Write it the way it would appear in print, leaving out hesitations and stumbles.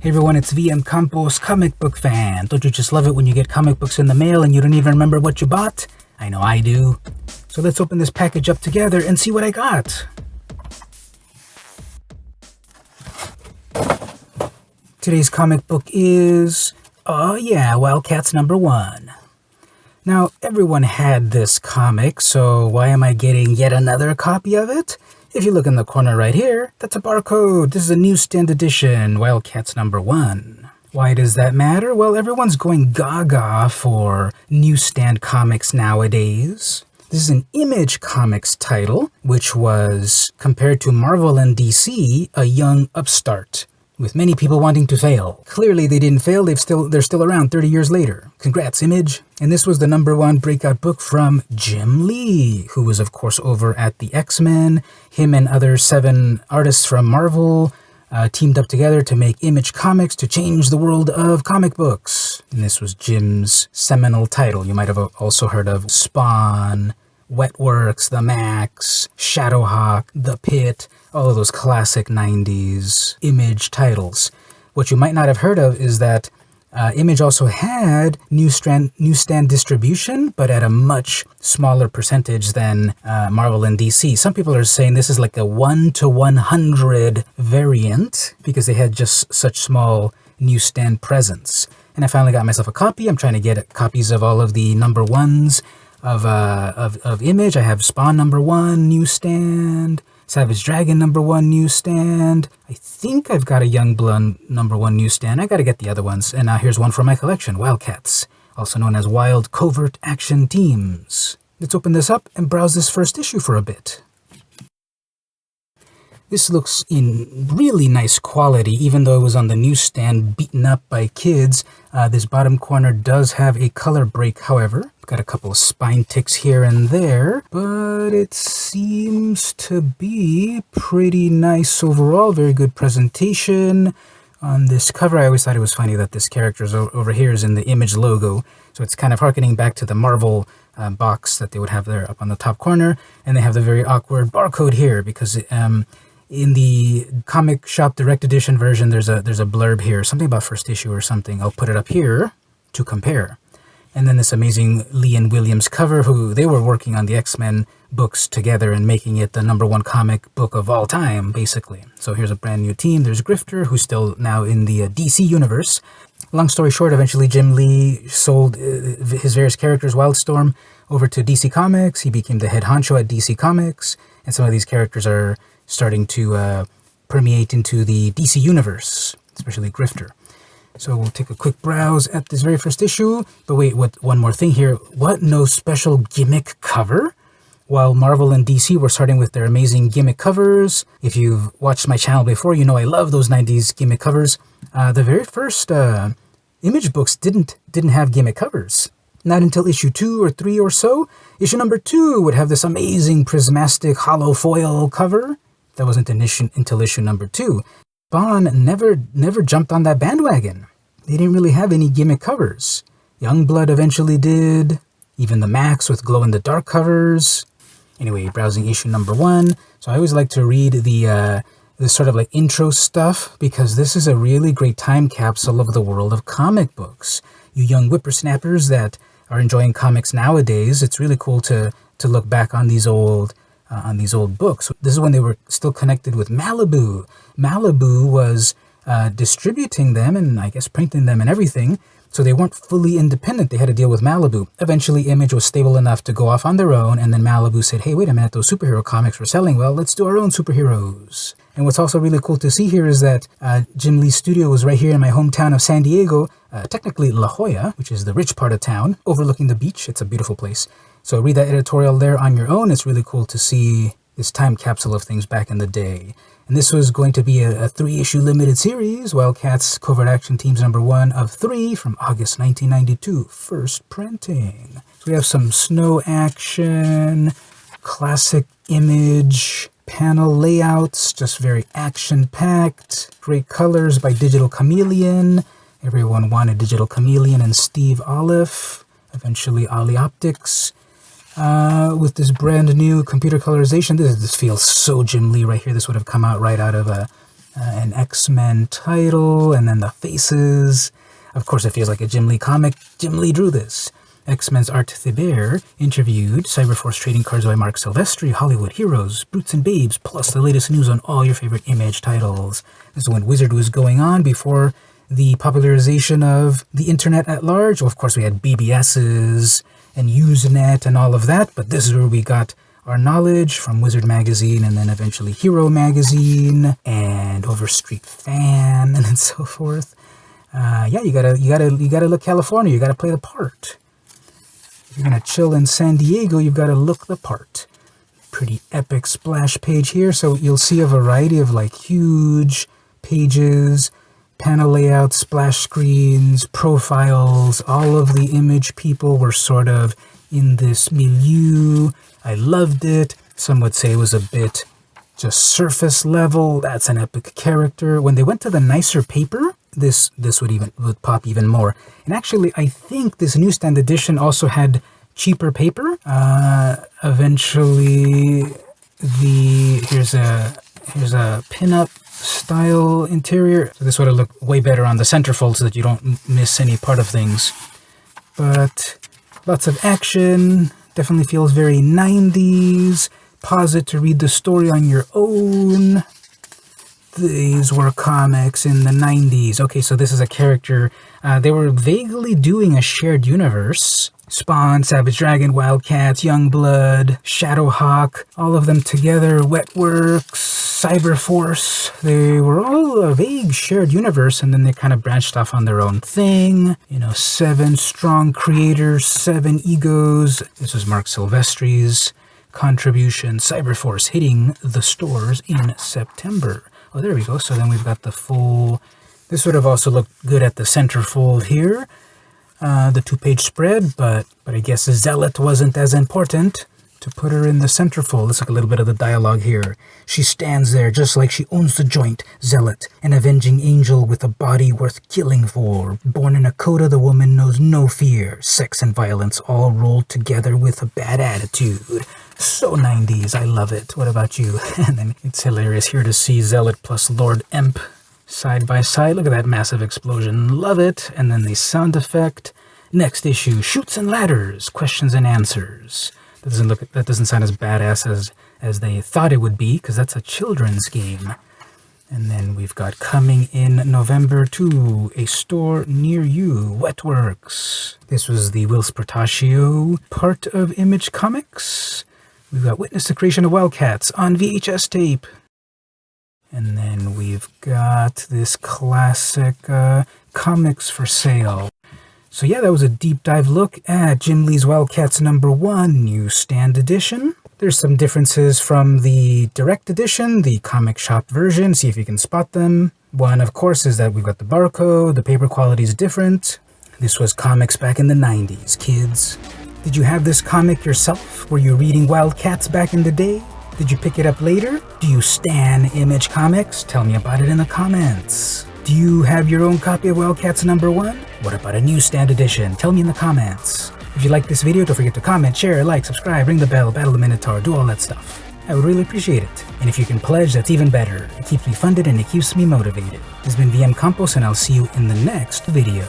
Hey everyone, it's VM Campos, comic book fan. Don't you just love it when you get comic books in the mail and you don't even remember what you bought? I know I do. So let's open this package up together and see what I got. Today's comic book is, Wildcats #1. Now, everyone had this comic, so why am I getting yet another copy of it? If you look in the corner right here, that's a barcode. This is a newsstand edition, Wildcats #1. Why does that matter? Well, everyone's going gaga for newsstand comics nowadays. This is an Image Comics title, which was, compared to Marvel and DC, a young upstart, with many people wanting to fail. Clearly they didn't fail, they're still around 30 years later. Congrats, Image. And this was the #1 breakout book from Jim Lee, who was of course over at the X-Men. Him and other 7 artists from Marvel teamed up together to make Image Comics to change the world of comic books. And this was Jim's seminal title. You might have also heard of Spawn, Wetworks, The Max, Shadowhawk, The Pit, all of those classic 90s Image titles. What you might not have heard of is that Image also had newsstand distribution, but at a much smaller percentage than Marvel and DC. Some people are saying this is like a 1-to-100 variant because they had just such small newsstand presence. And I finally got myself a copy. I'm trying to get copies of all of the #1s of Image. I have Spawn #1 newsstand, Savage Dragon #1 newsstand. I think I've got a Youngblood #1 newsstand. I gotta get the other ones. And now here's one from my collection, Wildcats, also known as Wild Covert Action Teams. Let's open this up and browse this first issue for a bit. This looks in really nice quality, even though it was on the newsstand beaten up by kids. This bottom corner does have a color break, however. Got a couple of spine ticks here and there, but it seems to be pretty nice overall. Very good presentation on this cover. I always thought it was funny that this character over here is in the Image logo, so it's kind of harkening back to the Marvel box that they would have there up on the top corner. And they have the very awkward barcode here because in the comic shop direct edition version, there's a blurb here, something about first issue or something. I'll put it up here to compare. And then this amazing Lee and Williams cover, who they were working on the X-Men books together and making it the #1 comic book of all time, basically. So here's a brand new team. There's Grifter, who's still now in the DC universe. Long story short, eventually Jim Lee sold his various characters, Wildstorm, over to DC Comics. He became the head honcho at DC Comics, and some of these characters are starting to permeate into the DC universe, especially Grifter. So we'll take a quick browse at this very first issue. But wait, one more thing here. What? No special gimmick cover? While Marvel and DC were starting with their amazing gimmick covers. If you've watched my channel before, you know I love those 90s gimmick covers. The very first Image books didn't have gimmick covers. Not until issue 2 or 3 or so. Issue #2 would have this amazing prismatic hollow foil cover. That wasn't until issue #2. Spawn never jumped on that bandwagon. They didn't really have any gimmick covers. Youngblood eventually did. Even the Max with glow-in-the-dark covers. Anyway, browsing issue #1. So I always like to read the sort of like intro stuff because this is a really great time capsule of the world of comic books. You young whippersnappers that are enjoying comics nowadays, it's really cool to look back on these old books. This is when they were still connected with Malibu. Malibu was distributing them and I guess printing them and everything, so they weren't fully independent. They had to deal with Malibu. Eventually, Image was stable enough to go off on their own, and then Malibu said, hey, wait a minute, those superhero comics were selling well, let's do our own superheroes. And what's also really cool to see here is that Jim Lee's studio was right here in my hometown of San Diego, technically La Jolla, which is the rich part of town, overlooking the beach. It's a beautiful place. So read that editorial there on your own. It's really cool to see this time capsule of things back in the day. And this was going to be a 3-issue limited series, Wildcats Covert Action Teams #1 of 3 from August 1992, first printing. So we have some snow action, classic Image panel layouts, just very action-packed, great colors by Digital Chameleon. Everyone wanted Digital Chameleon and Steve Olive, eventually Ollie Optics. With this brand new computer colorization. This feels so Jim Lee right here. This would have come out right out of an X-Men title, and then the faces. Of course, it feels like a Jim Lee comic. Jim Lee drew this. X-Men's Art Thibert interviewed Cyberforce trading cards by Marc Silvestri, Hollywood Heroes, Brutes and Babes, plus the latest news on all your favorite Image titles. This is when Wizard was going on before the popularization of the internet at large. Well, of course, we had BBSs and Usenet and all of that, but this is where we got our knowledge from Wizard Magazine and then eventually Hero Magazine and Overstreet Fan and so forth. Yeah, you gotta look California. You gotta play the part. If you're gonna chill in San Diego, you've gotta look the part. Pretty epic splash page here. So you'll see a variety of like huge pages, panel layouts, splash screens, profiles. All of the Image people were sort of in this milieu. I loved it. Some would say it was a bit just surface level. That's an epic character. When they went to the nicer paper, this would pop even more. And actually, I think this newsstand edition also had cheaper paper. Eventually, here's a pin-up style interior. So this would have looked way better on the centerfold so that you don't miss any part of things. But lots of action. Definitely feels very 90s. Pause it to read the story on your own. These were comics in the 90s. Okay, so this is a character. They were vaguely doing a shared universe. Spawn, Savage Dragon, Wildcats, Youngblood, Shadowhawk, all of them together, Wetworks, Cyberforce. They were all a vague shared universe, and then they kind of branched off on their own thing. 7 strong creators, 7 egos. This was Marc Silvestri's contribution. Cyberforce hitting the stores in September. Oh, there we go. So then we've got the full... This would have also looked good at the centerfold here. The 2-page spread, but I guess Zealot wasn't as important to put her in the centerfold. Let's look a little bit of the dialogue here. She stands there just like she owns the joint. Zealot, an avenging angel with a body worth killing for. Born in a coda, the woman knows no fear. Sex and violence all rolled together with a bad attitude. So 90s, I love it. What about you? And then it's hilarious here to see Zealot plus Lord Emp side by side. Look at that massive explosion. Love it. And then the sound effect. Next issue, Chutes and Ladders, questions and answers. That doesn't sound as badass as they thought it would be, because that's a children's game. And then we've got coming in November to a store near you, Wetworks. This was the Whilce Portacio part of Image Comics. We've got Witness the Creation of Wildcats on VHS tape. And then we've got this classic comics for sale. So yeah, that was a deep dive look at Jim Lee's Wildcats #1 newsstand edition. There's some differences from the direct edition, the comic shop version. See if you can spot them. One, of course, is that we've got the barcode. The paper quality is different. This was comics back in the 90s, kids. Did you have this comic yourself? Were you reading Wildcats back in the day? Did you pick it up later? Do you stan Image Comics? Tell me about it in the comments. Do you have your own copy of Wildcats #1? What about a newsstand edition? Tell me in the comments. If you like this video, don't forget to comment, share, like, subscribe, ring the bell, battle the Minotaur, do all that stuff. I would really appreciate it. And if you can pledge, that's even better. It keeps me funded and it keeps me motivated. This has been VM Campos, and I'll see you in the next video.